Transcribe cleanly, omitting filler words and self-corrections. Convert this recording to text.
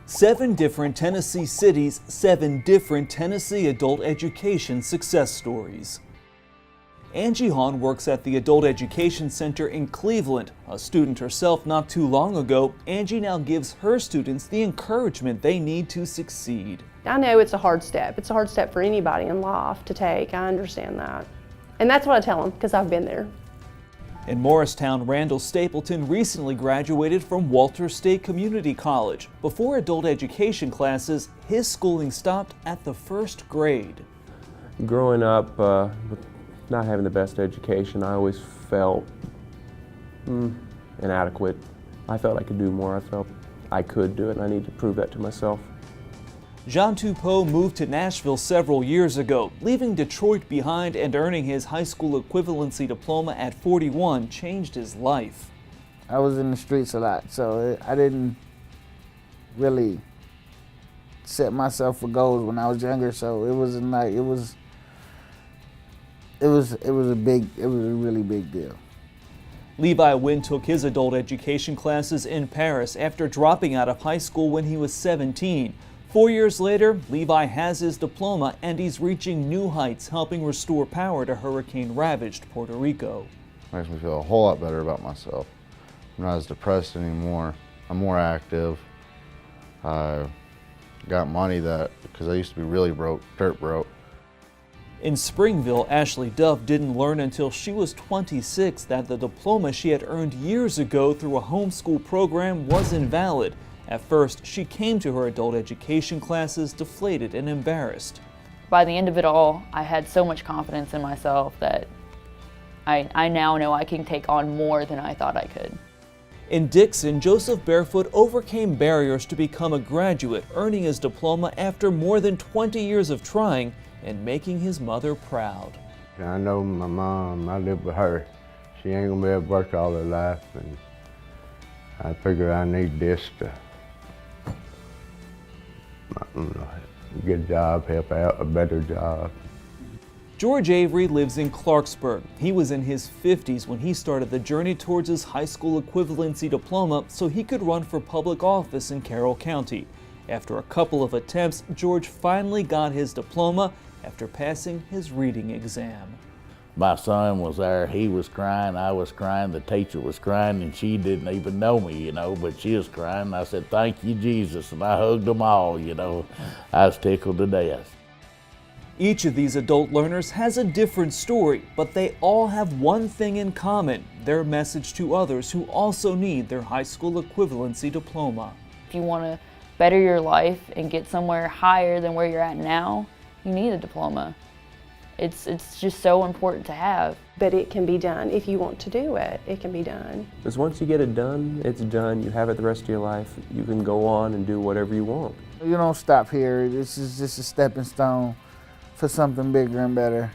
7 different Tennessee cities, 7 different Tennessee adult education success stories. Angi Hawn works at the Adult Education Center in Cleveland. A student herself not too long ago, Angi now gives her students the encouragement they need to succeed. I know it's a hard step. It's a hard step for anybody in life to take. I understand that. And that's what I tell them, because I've been there. In Morristown, Randall Stapleton recently graduated from Walter State Community College. Before adult education classes, his schooling stopped at the 1st grade. Growing up with not having the best education, I always felt inadequate. I felt I could do more. I felt I could do it, and I need to prove that to myself. Jean Tupou moved to Nashville several years ago. Leaving Detroit behind and earning his high school equivalency diploma at 41 changed his life. I was in the streets a lot, so I didn't really set myself for goals when I was younger, so it wasn't like, it was a really big deal. Levi Wynn took his adult education classes in Paris after dropping out of high school when he was 17. 4 years later, Levi has his diploma and he's reaching new heights, helping restore power to hurricane-ravaged Puerto Rico. Makes me feel a whole lot better about myself. I'm not as depressed anymore. I'm more active. I got money because I used to be really broke, dirt broke. In Springville, Ashley Duff didn't learn until she was 26 that the diploma she had earned years ago through a homeschool program was invalid. At first, she came to her adult education classes deflated and embarrassed. By the end of it all, I had so much confidence in myself that I now know I can take on more than I thought I could. In Dickson, Joseph Barefoot overcame barriers to become a graduate, earning his diploma after more than 20 years of trying and making his mother proud. I know my mom, I live with her. She ain't gonna be able to work all her life, and I figure I need this to get a job, help out, a better job. George Avery lives in Clarksburg. He was in his 50s when he started the journey towards his high school equivalency diploma so he could run for public office in Carroll County. After a couple of attempts, George finally got his diploma after passing his reading exam. My son was there, he was crying, I was crying, the teacher was crying, and she didn't even know me, but she was crying. I said, "Thank you, Jesus," and I hugged them all, I was tickled to death. Each of these adult learners has a different story, but they all have one thing in common: their message to others who also need their high school equivalency diploma. If you want to better your life and get somewhere higher than where you're at now, you need a diploma. It's just so important to have. But it can be done. If you want to do it, it can be done. Because once you get it done, it's done. You have it the rest of your life. You can go on and do whatever you want. You don't stop here. This is just a stepping stone for something bigger and better.